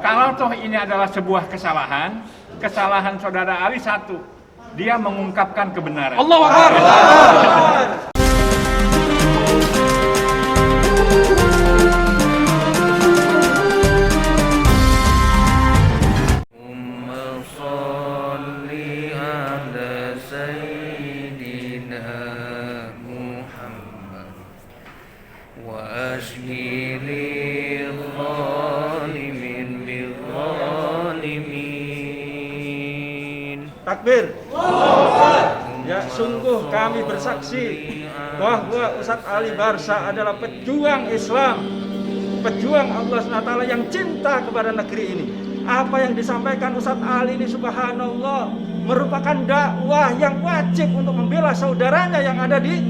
Kalau toh ini adalah sebuah kesalahan saudara Ali satu, dia mengungkapkan kebenaran. Allahu Akbar. Takbir. Ya, sungguh kami bersaksi bahwa Ustadz Ali Barsa adalah pejuang Islam, pejuang Allah SWT yang cinta kepada negeri ini. Apa yang disampaikan Ustadz Ali ini subhanallah merupakan dakwah yang wajib untuk membela saudaranya yang ada di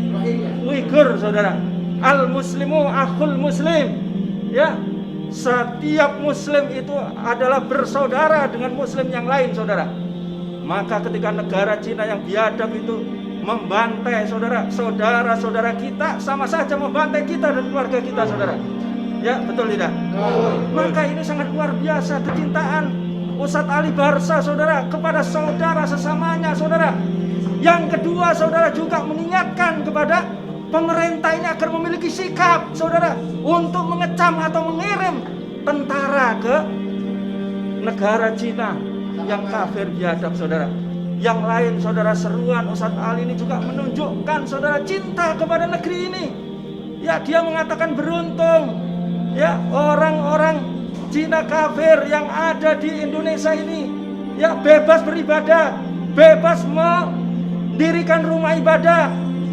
Uighur, saudara. Al-muslimu akhul muslim. Ya, setiap muslim itu adalah bersaudara dengan muslim yang lain, saudara. Maka ketika negara Cina yang biadab itu membantai saudara-saudara kita, sama saja membantai kita dan keluarga kita, saudara. Ya, betul tidak? Maka ini sangat luar biasa kecintaan Ustadz Ali Barsa, saudara, kepada saudara sesamanya, saudara. Yang kedua, saudara juga mengingatkan kepada pemerintah ini agar memiliki sikap, saudara, untuk mengecam atau mengirim tentara ke negara Cina yang kafir biadab, saudara. Yang lain, saudara, seruan Ustadz Ali ini juga menunjukkan, saudara, cinta kepada negeri ini. Ya, dia mengatakan beruntung, ya, orang-orang Cina kafir yang ada di Indonesia ini, ya, bebas beribadah, bebas mendirikan rumah ibadah.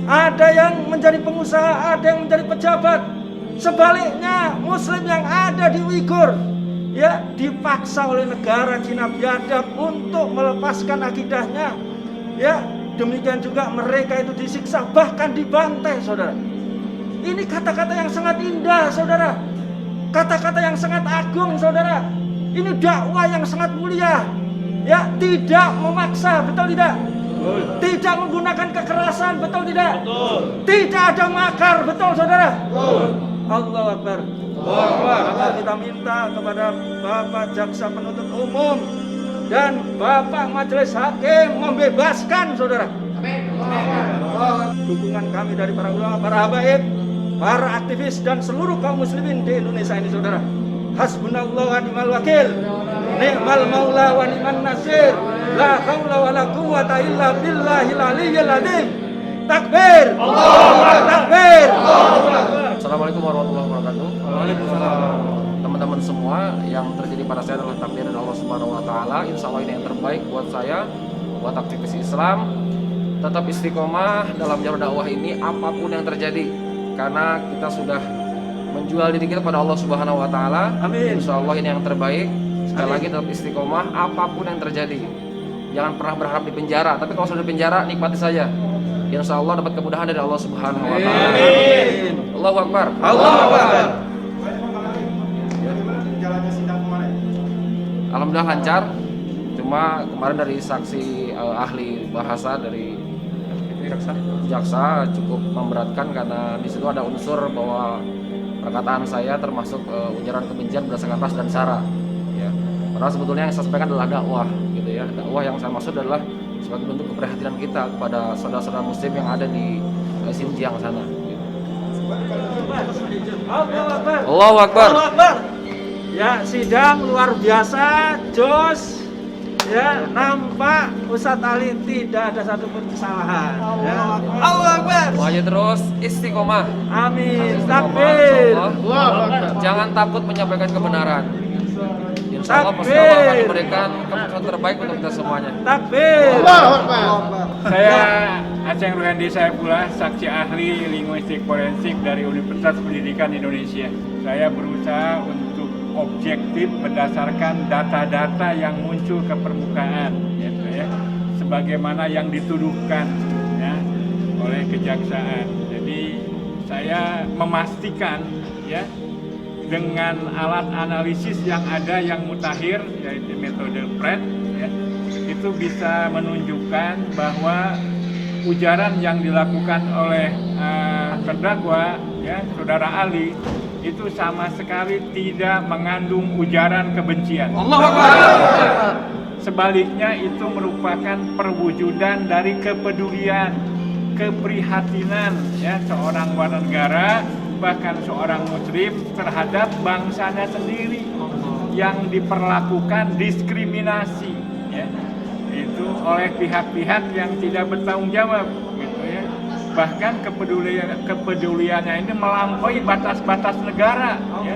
Ada yang menjadi pengusaha, ada yang menjadi pejabat. Sebaliknya, muslim yang ada di Uighur, ya, dipaksa oleh negara Cina biadab untuk melepaskan akidahnya. Ya, demikian juga mereka itu disiksa, bahkan dibantai, saudara. Ini kata-kata yang sangat indah, saudara. Kata-kata yang sangat agung, saudara. Ini dakwah yang sangat mulia. Ya, tidak memaksa, betul tidak? Betul. Tidak menggunakan kekerasan, betul tidak? Betul. Tidak ada makar, betul, saudara? Betul. Allahu Akbar. Maka kita minta kepada Bapak Jaksa Penuntut Umum dan Bapak Majelis Hakim membebaskan, saudara. Dukungan kami dari para ulama, para habaib, para aktivis dan seluruh kaum muslimin di Indonesia ini, saudara. Hasbunallah wa ni'mal wakil, ni'mal maula wa ni'man nasir, la haula wa la quwwata illa billahil aliyyil azim. Takbir. Allahu Akbar. Takbir. Allahu Akbar. Assalamualaikum warahmatullahi wabarakatuh. Waalaikumsalam. Teman-teman semua, yang terjadi pada saya adalah takdir dari Allah Subhanahu wa taala. Insyaallah ini yang terbaik buat saya, buat aktivis Islam. Tetap istiqomah dalam jalur dakwah ini apapun yang terjadi. Karena kita sudah menjual diri kita pada Allah Subhanahu wa taala. Amin. Insyaallah ini yang terbaik. Sekali Amin. lagi tetap istiqomah apapun yang terjadi. Jangan pernah berharap di penjara, tapi kalau sudah di penjara nikmati saja. Insyaallah dapat kemudahan dari Allah Subhanahu wa taala. Amin. Allahu Akbar. Allahu Akbar. Alhamdulillah lancar. Cuma kemarin dari saksi ahli bahasa dari jaksa cukup memberatkan karena di situ ada unsur bahwa perkataan saya termasuk ujaran kebencian berdasarkan ras dan sara. Ya. Padahal sebetulnya yang saya sampaikan adalah dakwah, gitu ya. Dakwah yang saya maksud adalah sebagai bentuk keprihatinan kita kepada saudara-saudara muslim yang ada di Xinjiang sana. Gitu. Allahu Akbar. Allahu Akbar. Ya, sidang luar biasa, jos. Ya, nampak Ustadz Ali tidak ada satupun kesalahan. Ya. Allahu Akbar. Wajib terus istiqomah. Amin. Istiqomah, Takbir. insyaallah. Jangan takut menyampaikan kebenaran. Insyaallah pasti Takbir. Allah akan memberikan keputusan terbaik untuk kita semuanya. Takbir. Saya Aceng Ruhandi Saifullah, saksi ahli linguistik forensik dari Universitas Pendidikan Indonesia. Saya berusaha untuk objektif berdasarkan data-data yang muncul ke permukaan, ya, sebagaimana yang dituduhkan, ya, oleh kejaksaan. Jadi saya memastikan, ya, dengan alat analisis yang ada yang mutakhir, yaitu metode PRET, ya, itu bisa menunjukkan bahwa ujaran yang dilakukan oleh terdakwa, ya, saudara Ali, itu sama sekali tidak mengandung ujaran kebencian. Allahu Akbar. Sebaliknya itu merupakan perwujudan dari kepedulian, keprihatinan ya seorang warga negara, bahkan seorang muslim terhadap bangsanya sendiri yang diperlakukan diskriminasi ya itu oleh pihak-pihak yang tidak bertanggung jawab gitu ya. Bahkan kepeduliannya ini melampaui batas-batas negara ya,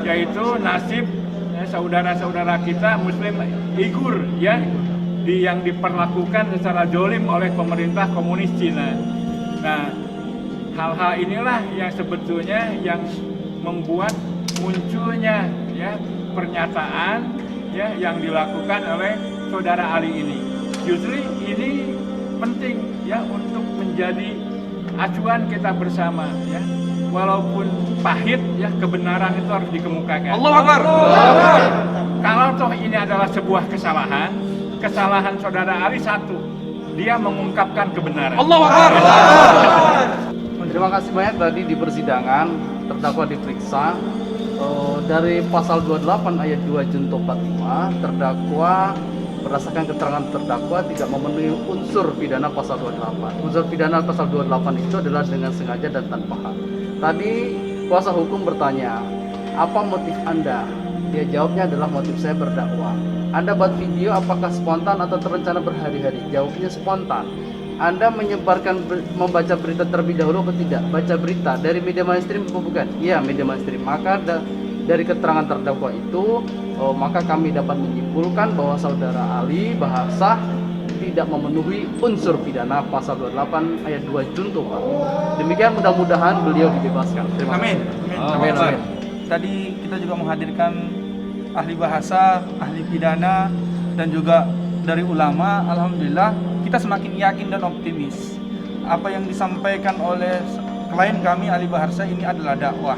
yaitu nasib ya, saudara-saudara kita muslim Uighur ya yang diperlakukan secara zolim oleh pemerintah komunis Cina. Nah, hal-hal inilah yang sebetulnya yang membuat munculnya ya pernyataan ya yang dilakukan oleh saudara Ali ini. Justru ini penting ya untuk menjadi acuan kita bersama ya. Walaupun pahit ya kebenaran itu harus dikemukakan. Allahu Akbar. Kalau toh ini adalah sebuah kesalahan saudara Ali satu, dia mengungkapkan kebenaran. Allahu Akbar. Terima kasih banyak tadi di persidangan terdakwa diperiksa dari pasal 28 ayat 2 junto 45 terdakwa berdasarkan keterangan terdakwa tidak memenuhi unsur pidana pasal 28. Unsur pidana pasal 28 itu adalah dengan sengaja dan tanpa hak. Tadi kuasa hukum bertanya, apa motif Anda? Dia jawabnya adalah motif saya berdakwah. Anda buat video apakah spontan atau terencana berhari-hari? Jawabnya spontan. Anda membaca berita terlebih dahulu atau tidak? Baca berita dari media mainstream atau bukan? Iya, media mainstream. Maka dari keterangan terdakwa itu, maka kami dapat menyimpulkan bahwa saudara Ali bahasa tidak memenuhi unsur pidana pasal 28 ayat 2 junto. Demikian mudah-mudahan beliau dibebaskan. Terima kasih. Amin. Amin. Tadi kita juga menghadirkan ahli bahasa, ahli pidana, dan juga dari ulama. Alhamdulillah kita semakin yakin dan optimis apa yang disampaikan oleh klien kami ahli bahasa ini adalah dakwah.